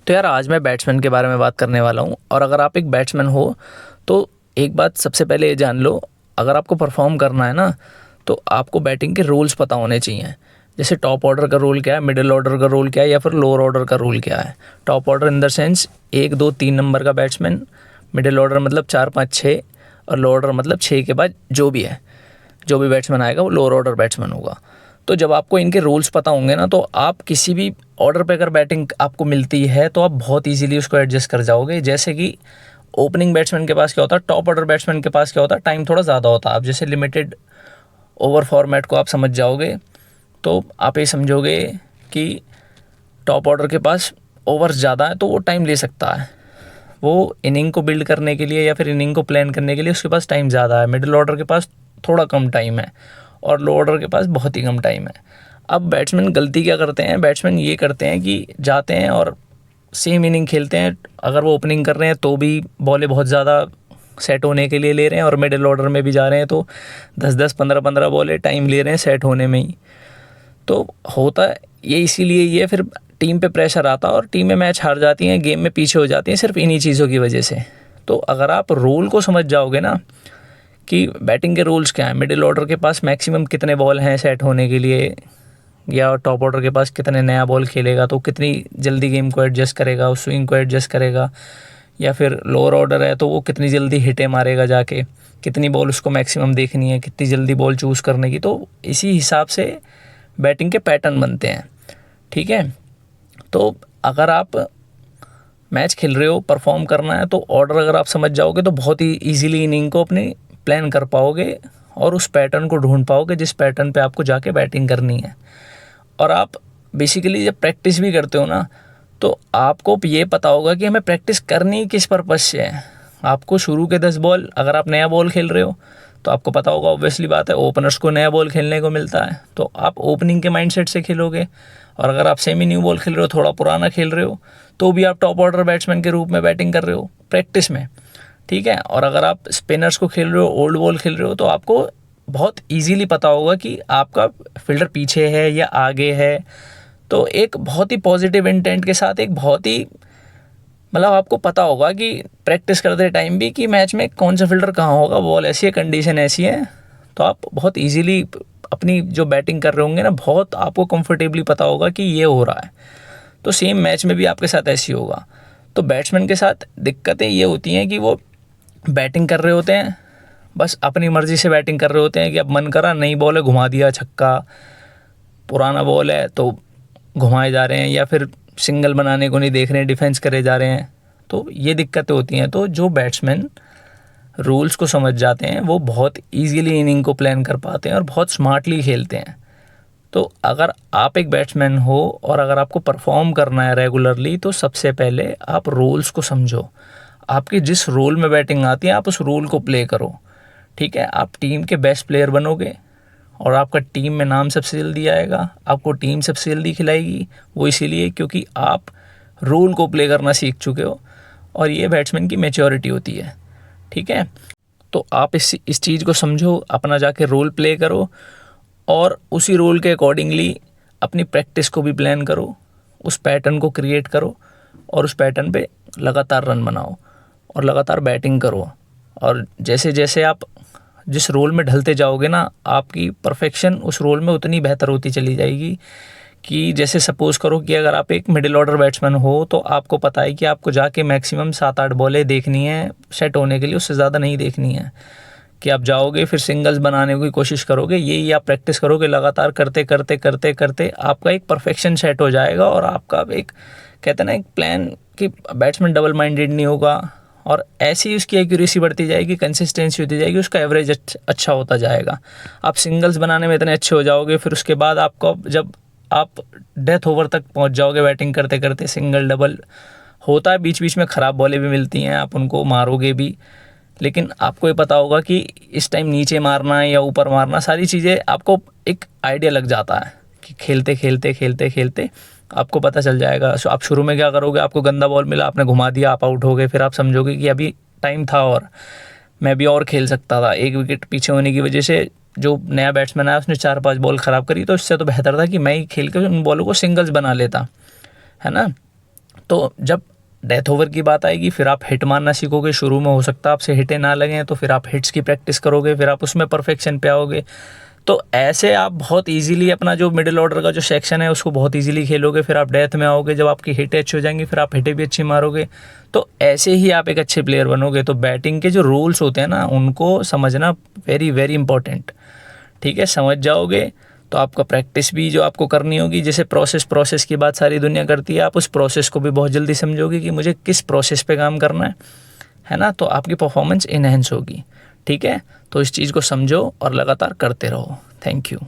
तो यार आज मैं बैट्समैन के बारे में बात करने वाला हूँ। और अगर आप एक बैट्समैन हो तो एक बात सबसे पहले ये जान लो, अगर आपको परफॉर्म करना है ना तो आपको बैटिंग के रूल्स पता होने चाहिए। जैसे टॉप ऑर्डर का रोल क्या है, मिडिल ऑर्डर का रोल क्या है, या फिर लोअर ऑर्डर का रोल क्या है। Top order in the sense 1 2 3 number का बैट्समैन, मिडिल ऑर्डर मतलब 4 5 6, और लोअर ऑर्डर मतलब 6 के बाद जो भी है, जो भी बैट्समैन आएगा वो लोअर ऑर्डर बैट्समैन होगा। तो जब आपको इनके रूल्स पता होंगे ना तो आप किसी भी ऑर्डर पे अगर बैटिंग आपको मिलती है तो आप बहुत इजीली उसको एडजस्ट कर जाओगे। जैसे कि ओपनिंग बैट्समैन के पास क्या होता है, टॉप ऑर्डर बैट्समैन के पास क्या होता है, टाइम थोड़ा ज़्यादा होता है। आप जैसे लिमिटेड ओवर फॉर्मेट को आप समझ जाओगे तो आप ये समझोगे कि टॉप ऑर्डर के पास ओवर्स ज़्यादा है तो वो टाइम ले सकता है, वो इनिंग को बिल्ड करने के लिए या फिर इनिंग को प्लान करने के लिए उसके पास टाइम ज़्यादा है। मिडिल ऑर्डर के पास थोड़ा कम टाइम है और लो ऑर्डर के पास बहुत ही कम टाइम है। अब बैट्समैन गलती क्या करते हैं, बैट्समैन ये करते हैं कि जाते हैं और सेम इनिंग खेलते हैं। अगर वो ओपनिंग कर रहे हैं तो भी बॉलें बहुत ज़्यादा सेट होने के लिए ले रहे हैं, और मिडिल ऑर्डर में भी जा रहे हैं तो 10 15 15 बॉलें टाइम ले रहे हैं सेट होने में ही। तो होता ये इसीलिए ये फिर टीम पे प्रेशर आता है और टीमें मैच हार जाती हैं, गेम में पीछे हो जाती हैं सिर्फ इन्हीं चीज़ों की वजह से। तो अगर आप रूल को समझ जाओगे ना कि बैटिंग के रूल्स क्या हैं, मिडिल ऑर्डर के पास मैक्सिमम कितने बॉल हैं सेट होने के लिए, या टॉप ऑर्डर के पास कितने नया बॉल खेलेगा तो कितनी जल्दी गेम को एडजस्ट करेगा, उस स्विंग को एडजस्ट करेगा, या फिर लोअर ऑर्डर है तो वो कितनी जल्दी हिटें मारेगा जाके, कितनी बॉल उसको मैक्सिमम देखनी है, कितनी जल्दी बॉल चूज़ करने की। तो इसी हिसाब से बैटिंग के पैटर्न बनते हैं, ठीक है। तो अगर आप मैच खेल रहे हो, परफॉर्म करना है, तो ऑर्डर अगर आप समझ जाओगे तो बहुत ही ईजिली इनिंग को अपनी प्लान कर पाओगे और उस पैटर्न को ढूंढ पाओगे जिस पैटर्न पे आपको जाके बैटिंग करनी है। और आप बेसिकली जब प्रैक्टिस भी करते हो ना तो आपको ये पता होगा कि हमें प्रैक्टिस करनी किस पर्पज़ से है। आपको शुरू के 10 बॉल, अगर आप नया बॉल खेल रहे हो तो आपको पता होगा, ऑब्वियसली बात है, ओपनर्स को नया बॉल खेलने को मिलता है तो आप ओपनिंग के माइंडसेट से खेलोगे। और अगर आप सेमी न्यू बॉल खेल रहे हो, थोड़ा पुराना खेल रहे हो, तो भी आप टॉप ऑर्डर बैट्समैन के रूप में बैटिंग कर रहे हो प्रैक्टिस में, ठीक है। और अगर आप स्पिनर्स को खेल रहे हो, ओल्ड बॉल खेल रहे हो, तो आपको बहुत इजीली पता होगा कि आपका फील्डर पीछे है या आगे है। तो एक बहुत ही पॉजिटिव इंटेंट के साथ, एक बहुत ही मतलब आपको पता होगा कि प्रैक्टिस करते टाइम भी कि मैच में कौन सा फील्डर कहाँ होगा, बॉल ऐसी है, कंडीशन ऐसी है, तो आप बहुत इजीली अपनी जो बैटिंग कर रहे होंगे ना, बहुत आपको कंफर्टेबली पता होगा कि ये हो रहा है। तो सेम मैच में भी आपके साथ ऐसी होगा। तो बैट्समैन के साथ दिक्कतें ये होती हैं कि वो बैटिंग कर रहे होते हैं, बस अपनी मर्ज़ी से बैटिंग कर रहे होते हैं कि अब मन करा, नई बॉल है घुमा दिया छक्का, पुराना बॉल है तो घुमाए जा रहे हैं, या फिर सिंगल बनाने को नहीं देख रहे हैं, डिफेंस करे जा रहे हैं। तो ये दिक्कतें होती हैं। तो जो बैट्समैन रूल्स को समझ जाते हैं वो बहुत इजीली इनिंग को प्लान कर पाते हैं और बहुत स्मार्टली खेलते हैं। तो अगर आप एक बैट्समैन हो और अगर आपको परफॉर्म करना है रेगुलरली, तो सबसे पहले आप रूल्स को समझो। आपकी जिस रोल में बैटिंग आती है आप उस रोल को प्ले करो, ठीक है। आप टीम के बेस्ट प्लेयर बनोगे और आपका टीम में नाम सबसे जल्दी आएगा, आपको टीम सबसे जल्दी खिलाएगी। वो इसीलिए क्योंकि आप रोल को प्ले करना सीख चुके हो, और ये बैट्समैन की मैच्योरिटी होती है, ठीक है। तो आप इस चीज़ को समझो, अपना जाके रोल प्ले करो और उसी रोल के अकॉर्डिंगली अपनी प्रैक्टिस को भी प्लान करो, उस पैटर्न को क्रिएट करो और उस पैटर्न पे लगातार रन बनाओ और लगातार बैटिंग करो। और जैसे जैसे आप जिस रोल में ढलते जाओगे ना, आपकी परफेक्शन उस रोल में उतनी बेहतर होती चली जाएगी कि जैसे सपोज़ करो कि अगर आप एक मिडिल ऑर्डर बैट्समैन हो तो आपको पता है कि आपको जाके मैक्सिमम 7 8 बॉलें देखनी है सेट होने के लिए, उससे ज़्यादा नहीं देखनी है। कि आप जाओगे फिर सिंगल्स बनाने की कोशिश करोगे, यही आप प्रैक्टिस करोगे लगातार करते करते करते करते आपका एक परफेक्शन सेट हो जाएगा। और आपका एक कहते हैं ना एक प्लान कि बैट्समैन डबल माइंडेड नहीं होगा, और ऐसी उसकी एक्यूरेसी बढ़ती जाएगी, कंसिस्टेंसी होती जाएगी, उसका एवरेज अच्छा होता जाएगा। आप सिंगल्स बनाने में इतने अच्छे हो जाओगे, फिर उसके बाद आपको जब आप डेथ ओवर तक पहुंच जाओगे बैटिंग करते करते, सिंगल डबल होता है, बीच बीच में ख़राब बॉलें भी मिलती हैं, आप उनको मारोगे भी, लेकिन आपको ये पता होगा कि इस टाइम नीचे मारना है या ऊपर मारना, सारी चीज़ें आपको एक आइडिया लग जाता है कि खेलते खेलते खेलते खेलते आपको पता चल जाएगा। आप शुरू में क्या करोगे, आपको गंदा बॉल मिला, आपने घुमा दिया, आप आउट हो गए, फिर आप समझोगे कि अभी टाइम था और मैं भी और खेल सकता था। 1 विकेट पीछे होने की वजह से जो नया बैट्समैन आया उसने 4 5 बॉल ख़राब करी, तो इससे तो बेहतर था कि मैं ही खेल कर उन बॉलों को सिंगल्स बना लेता, है ना। तो जब डेथ ओवर की बात आएगी फिर आप हिट मारना सीखोगे। शुरू में हो सकता है आपसे हिटें ना लगें, तो फिर आप हिट्स की प्रैक्टिस करोगे, फिर आप उसमें परफेक्शन पे आओगे। तो ऐसे आप बहुत इजीली अपना जो मिडिल ऑर्डर का जो सेक्शन है उसको बहुत इजीली खेलोगे। फिर आप डेथ में आओगे, जब आपकी हिटें अच्छी हो जाएंगी फिर आप हिटें भी अच्छी मारोगे। तो ऐसे ही आप एक अच्छे प्लेयर बनोगे। तो बैटिंग के जो रूल्स होते हैं ना उनको समझना वेरी वेरी इंपॉर्टेंट, ठीक है। समझ जाओगे तो आपका प्रैक्टिस भी जो आपको करनी होगी, जैसे प्रोसेस की बात सारी दुनिया करती है, आप उस प्रोसेस को भी बहुत जल्दी समझोगे कि मुझे किस प्रोसेस पे काम करना है ना। तो आपकी परफॉर्मेंस इनहेंस होगी, ठीक है। तो इस चीज़ को समझो और लगातार करते रहो। Thank you.